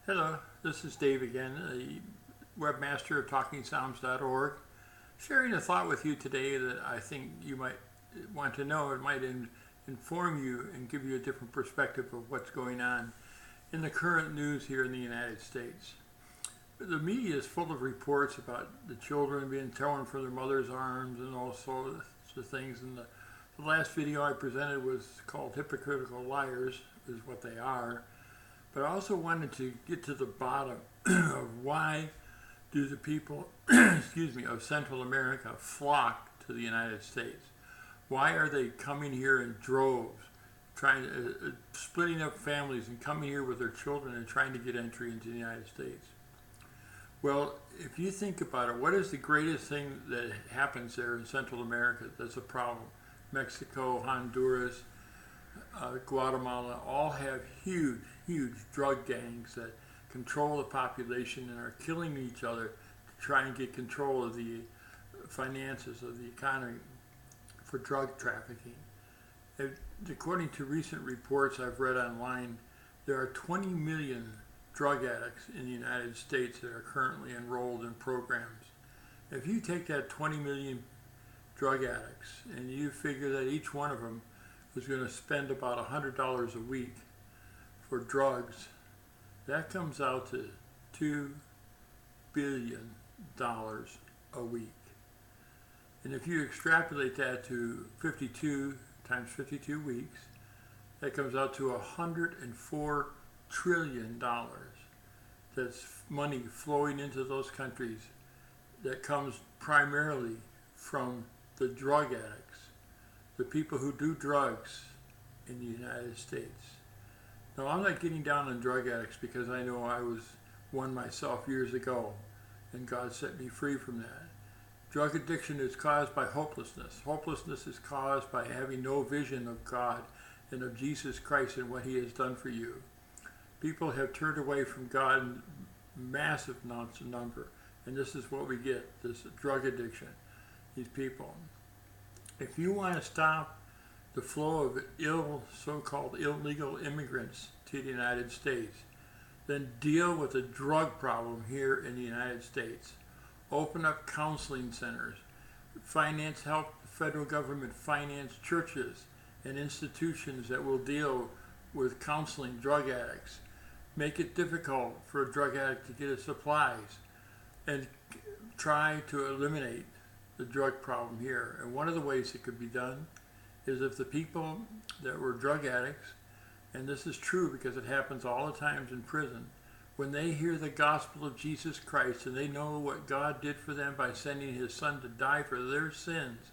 Hello, this is Dave again, the webmaster of TalkingPsalms.org, sharing a thought with you today that I think you might want to know. It might inform you and give you a different perspective of what's going on in the current news here in the United States. The media is full of reports about the children being torn from their mother's arms and all sorts of things. And the last video I presented was called Hypocritical Liars, is what they are. But I also wanted to get to the bottom of why do the people of Central America flock to the United States? Why are they coming here in droves, trying splitting up families and coming here with their children and trying to get entry into the United States? Well, if you think about it, what is the greatest thing that happens there in Central America that's a problem? Mexico, Honduras, Guatemala all have huge drug gangs that control the population and are killing each other to try and get control of the finances of the economy for drug trafficking. According to recent reports I've read online, there are 20 million drug addicts in the United States that are currently enrolled in programs. If you take that 20 million drug addicts and you figure that each one of them is going to spend about $100 a week for drugs, that comes out to $2 billion a week. And if you extrapolate that to 52 times 52 weeks, that comes out to $104 trillion. That's money flowing into those countries that comes primarily from the drug addicts, the people who do drugs in the United States. Now, I'm not getting down on drug addicts because I know I was one myself years ago and God set me free from that. Drug addiction is caused by hopelessness. Hopelessness is caused by having no vision of God and of Jesus Christ and what He has done for you. People have turned away from God in massive number, and this is what we get, this drug addiction, these people. If you want to stop the flow of so-called illegal immigrants to the United States, then deal with the drug problem here in the United States. Open up counseling centers, help the federal government finance churches and institutions that will deal with counseling drug addicts. Make it difficult for a drug addict to get his supplies, and try to eliminate the drug problem here. And one of the ways it could be done is if the people that were drug addicts, and this is true because it happens all the times in prison, when they hear the gospel of Jesus Christ and they know what God did for them by sending His Son to die for their sins,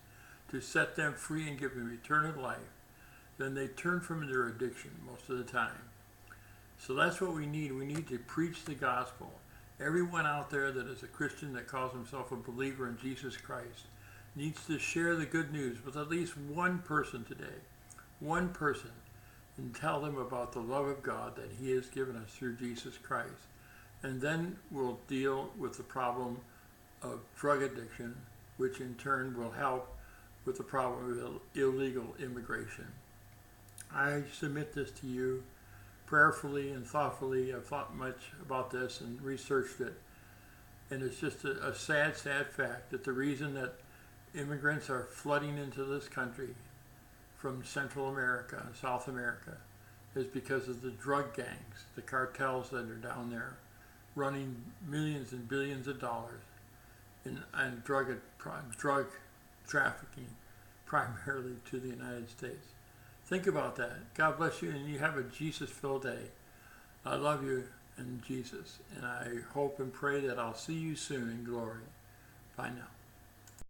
to set them free and give them eternal life, then they turn from their addiction most of the time. So that's what we need. We need to preach the gospel. Everyone out there that is a Christian that calls himself a believer in Jesus Christ needs to share the good news with at least one person today. One person. And tell them about the love of God that He has given us through Jesus Christ. And then we'll deal with the problem of drug addiction, which in turn will help with the problem of illegal immigration. I submit this to you prayerfully and thoughtfully. I've thought much about this and researched it. And it's just a sad fact that the reason that immigrants are flooding into this country from Central America and South America is because of the drug gangs, the cartels that are down there running millions and billions of dollars in drug trafficking primarily to the United States. Think about that. God bless you, and you have a Jesus-filled day. I love you in Jesus, and I hope and pray that I'll see you soon in glory. Bye now.